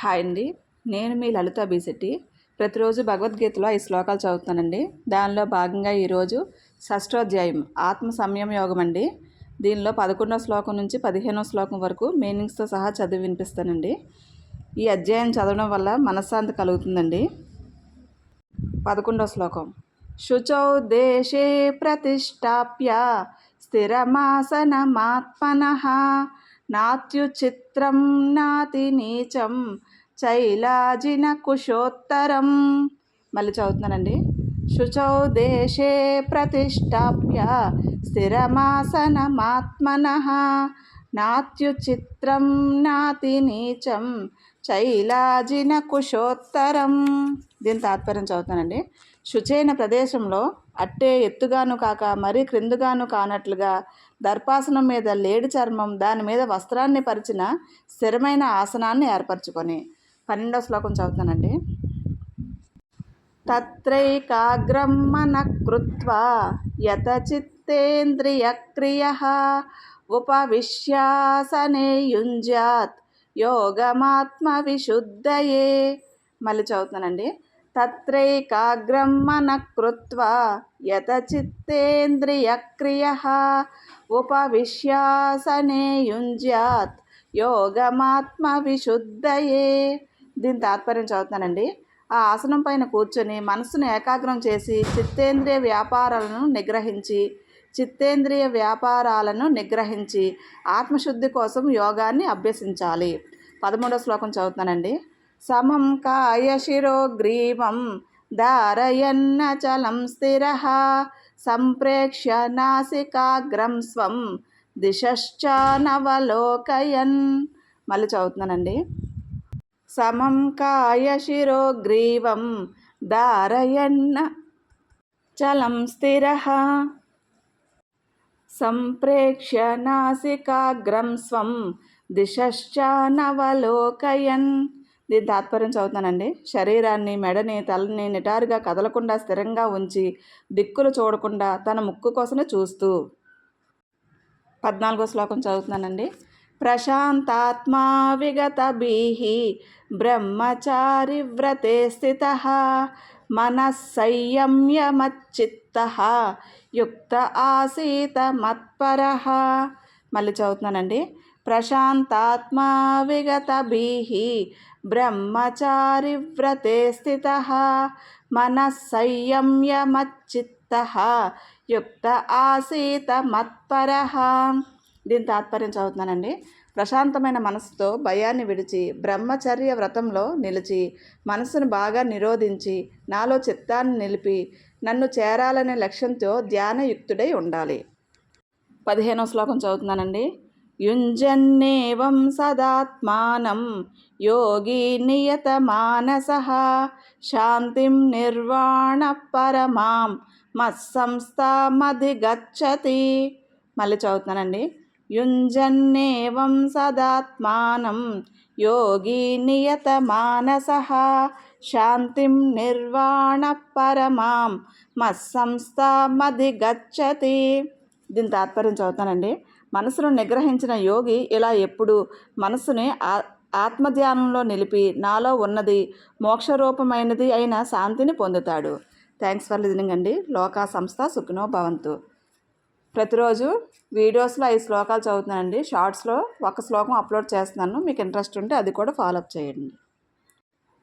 Hi అండి, నేను మీ లలిత బీశెట్టి. ప్రతిరోజు భగవద్గీతలో 5 శ్లోకాలు చదువుతానండి. దానిలో భాగంగా ఈరోజు షష్ఠోధ్యాయం ఆత్మ సంయమ యోగం అండి. దీనిలో 11వ శ్లోకం నుంచి 15వ శ్లోకం వరకు మీనింగ్స్తో సహా చదివి వినిపిస్తానండి. ఈ అధ్యాయం చదవడం వల్ల మనశ్శాంతి కలుగుతుందండి. 11వ శ్లోకం. శుచౌ దేశే ప్రతిష్టాప్య స్థిరమాసనమాత్మనః నాత్యుచిత్రం నాతి నీచం చైలాజిన కుశోత్తరం. మళ్ళీ చదువుతున్నానండి. శుచౌ దేశే ప్రతిష్టాప్య స్థిరమాసనమాత్మనః నాత్యుచిత్రం నాతి నీచం చైలాజిన కుశోత్తరం. దీని తాత్పర్యం చదువుతానండి. శుచైన ప్రదేశంలో అట్టే ఎత్తుగాను కాక మరీ క్రిందుగాను కానట్లుగా దర్పాసనం మీద లేడి చర్మం, దాని మీద వస్త్రాన్ని పరిచిన స్థిరమైన ఆసనాన్ని ఏర్పరచుకొని. 12వ శ్లోకం చదువుతానండి. తత్రైకాగ్రం మనః కృత్వా యత చిత్తేంద్రియక్రియః ఉపవిశ్యాసనే యుంజ్యాత్ యోగమాత్మ విశుద్ధయే. మళ్ళీ చదువుతానండి. తత్రైకాగ్రం మనః కృత్వా యత చిత్తేంద్రియక్రియః ఉపవిశ్యాసనే యుంజ్యాత్ యోగమాత్మ విశుద్ధయే. దీని తాత్పర్యం చదువుతానండి. ఆ ఆసనం పైన కూర్చొని మనసును ఏకాగ్రం చేసి చిత్తేంద్రియ వ్యాపారాలను నిగ్రహించి ఆత్మశుద్ధి కోసం యోగాన్ని అభ్యసించాలి. 13వ శ్లోకం చదువుతానండి. సమం కాయ శిరోగ్రీవం ధారయన్నచలం స్థిరః సంప్రేక్ష్య నాసికాగ్రం స్వం దిశశ్చానవలోకయన్. మళ్ళీ చదువుతున్నానండి. సమం కాయ శిరోగ్రీవం ధారయన్న చలం స్థిరః సంప్రేక్ష్య నాసికాగ్రం స్వం దిశశ్చానవలోకయన్. దీని తాత్పర్యం చదువుతానండి. శరీరాన్ని, మెడని, తలని నిటారుగా కదలకుండా స్థిరంగా ఉంచి దిక్కులు చూడకుండా తన ముక్కు కోసమే చూస్తూ. 14వ శ్లోకం చదువుతున్నానండి. ప్రశాంతాత్మా విగతభీః బ్రహ్మచారి వ్రతే స్థితః మనః సంయమ్యమచ్చిత్తః యుక్త ఆసీత మత్పరః. మళ్ళీ చదువుతున్నానండి. ప్రశాంతాత్మా విగతభీః బ్రహ్మచారి వ్రతే స్థితః మనః సంయమ్యమచ్చిత్తః యుక్త ఆసీత మత్పరః. దీని తాత్పర్యం చదువుతున్నానండి. ప్రశాంతమైన మనసుతో భయాన్ని విడిచి బ్రహ్మచర్య వ్రతంలో నిలిచి మనసును బాగా నిరోధించి నాలో చిత్తాన్ని నిలిపి నన్ను చేరాలనే లక్ష్యంతో ధ్యానయుక్తుడై ఉండాలి. 15వ శ్లోకం చదువుతున్నానండి. యుంజన్నేవం సదాత్మానం యోగి నియతమానసః శాంతిం నిర్వాణ పరమాం మత్సంస్థామధిగచ్చతి. మళ్ళీ చదువుతున్నానండి. యుంజన్నేవం సదాత్మానం యోగి నియతమానసః శాంతిం నిర్వాణ పరమాం మత్సంస్థామధిగచ్చతి. దీని తాత్పర్యం చదువుతానండి. మనసును నిగ్రహించిన యోగి ఇలా ఎప్పుడు మనసుని ఆత్మధ్యానంలో నిలిపి నాలో ఉన్నది మోక్షరూపమైనది అయిన శాంతిని పొందుతాడు. థ్యాంక్స్ ఫర్ లిజనింగ్ అండి. లోకా సంస్థ సుఖినో భవంతు. ప్రతిరోజు వీడియోస్లో 5 శ్లోకాలు చదువుతున్నానండి. షార్ట్స్లో 1 శ్లోకం అప్లోడ్ చేస్తున్నాను. మీకు ఇంట్రెస్ట్ ఉంటే అది కూడా ఫాలోఅప్ చేయండి.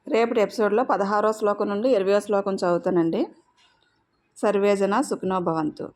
రేపటి ఎపిసోడ్లో 16వ శ్లోకం నుండి 20వ శ్లోకం చదువుతానండి. సర్వేజన సుఖినో భవంతు.